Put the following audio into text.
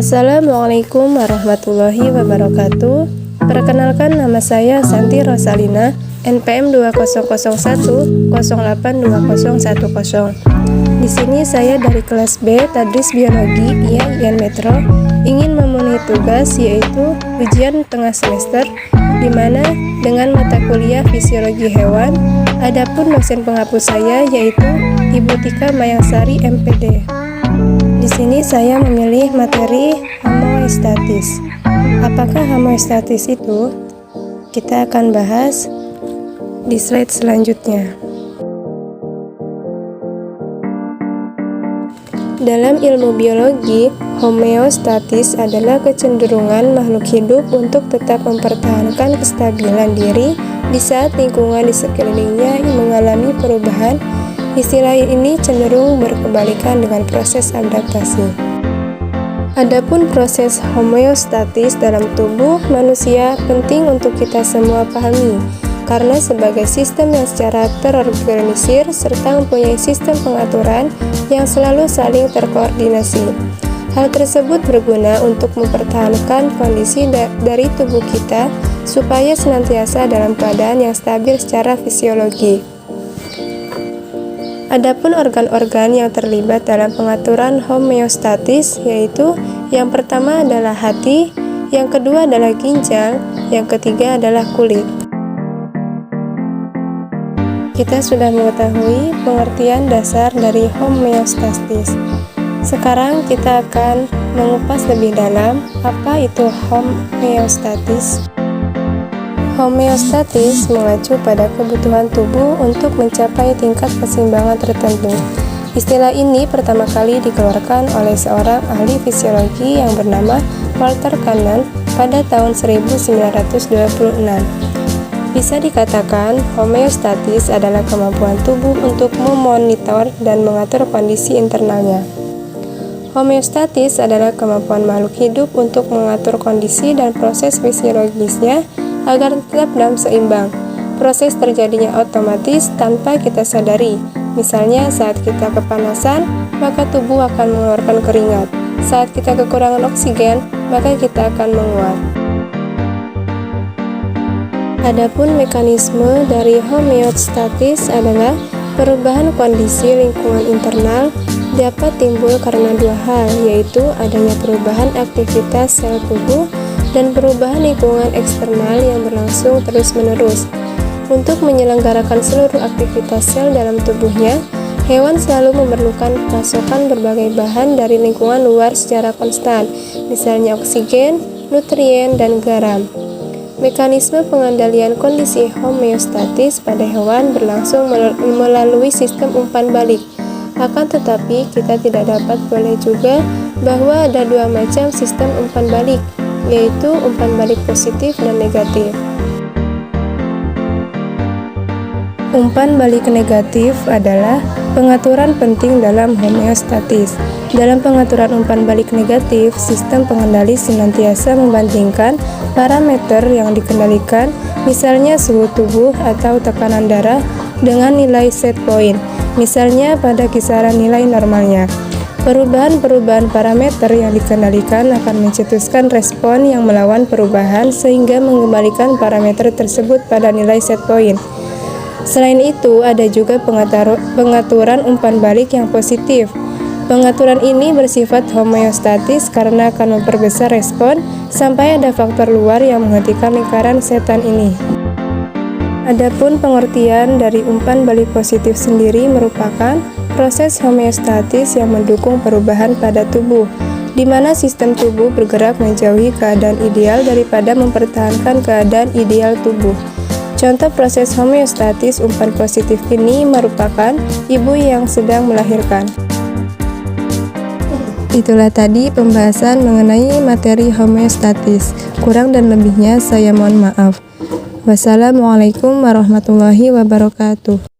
Assalamualaikum warahmatullahi wabarakatuh. Perkenalkan, nama saya Santi Rosalina, NPM 2001 082010. Di sini saya dari kelas B Tadris Biologi IAIN Metro ingin memenuhi tugas, yaitu ujian tengah semester, di mana dengan mata kuliah fisiologi hewan. Adapun dosen penghapus saya yaitu Ibu Tika Mayangsari MPD. Di sini saya memilih materi homeostatis. Apakah homeostatis itu? Kita akan bahas di slide selanjutnya. Dalam ilmu biologi, homeostatis adalah kecenderungan makhluk hidup untuk tetap mempertahankan kestabilan diri di saat lingkungan di sekelilingnya mengalami perubahan. Istilah ini cenderung berkebalikan dengan proses adaptasi. Adapun proses homeostatis dalam tubuh manusia penting untuk kita semua pahami, karena sebagai sistem yang secara terorganisir serta mempunyai sistem pengaturan yang selalu saling terkoordinasi. Hal tersebut berguna untuk mempertahankan kondisi dari tubuh kita supaya senantiasa dalam keadaan yang stabil secara fisiologi. Adapun organ-organ yang terlibat dalam pengaturan homeostatis yaitu yang pertama adalah hati, yang kedua adalah ginjal, yang ketiga adalah kulit. Kita sudah mengetahui pengertian dasar dari homeostatis. Sekarang kita akan mengupas lebih dalam apa itu homeostatis. Homeostatis mengacu pada kebutuhan tubuh untuk mencapai tingkat keseimbangan tertentu. Istilah ini pertama kali dikeluarkan oleh seorang ahli fisiologi yang bernama Walter Cannon pada tahun 1926. Bisa dikatakan, homeostatis adalah kemampuan tubuh untuk memonitor dan mengatur kondisi internalnya. Homeostatis adalah kemampuan makhluk hidup untuk mengatur kondisi dan proses fisiologisnya agar tetap dalam seimbang. Proses terjadinya otomatis tanpa kita sadari. Misalnya saat kita kepanasan, maka tubuh akan mengeluarkan keringat. Saat kita kekurangan oksigen, maka kita akan menguap. Adapun mekanisme dari homeostatis adalah perubahan kondisi lingkungan internal dapat timbul karena dua hal, yaitu adanya perubahan aktivitas sel tubuh dan perubahan lingkungan eksternal yang berlangsung terus-menerus. Untuk menyelenggarakan seluruh aktivitas sel dalam tubuhnya, hewan selalu memerlukan pasokan berbagai bahan dari lingkungan luar secara konstan, misalnya oksigen, nutrien, dan garam. Mekanisme pengendalian kondisi homeostatis pada hewan berlangsung melalui sistem umpan balik. Akan tetapi, kita tidak dapat boleh juga bahwa ada dua macam sistem umpan balik, yaitu umpan balik positif dan negatif. Umpan balik negatif adalah pengaturan penting dalam homeostatis. Dalam pengaturan umpan balik negatif, sistem pengendali senantiasa membandingkan parameter yang dikendalikan, misalnya suhu tubuh atau tekanan darah, dengan nilai set point, misalnya pada kisaran nilai normalnya. Perubahan-perubahan parameter yang dikendalikan akan mencetuskan respon yang melawan perubahan sehingga mengembalikan parameter tersebut pada nilai set point. Selain itu, ada juga pengaturan umpan balik yang positif. Pengaturan ini bersifat homeostatis karena akan memperbesar respon sampai ada faktor luar yang menghentikan lingkaran setan ini. Adapun pengertian dari umpan balik positif sendiri merupakan proses homeostatis yang mendukung perubahan pada tubuh, di mana sistem tubuh bergerak menjauhi keadaan ideal daripada mempertahankan keadaan ideal tubuh. Contoh proses homeostatis umpan positif ini merupakan ibu yang sedang melahirkan. Itulah tadi pembahasan mengenai materi homeostatis. Kurang dan lebihnya saya mohon maaf. Wassalamualaikum warahmatullahi wabarakatuh.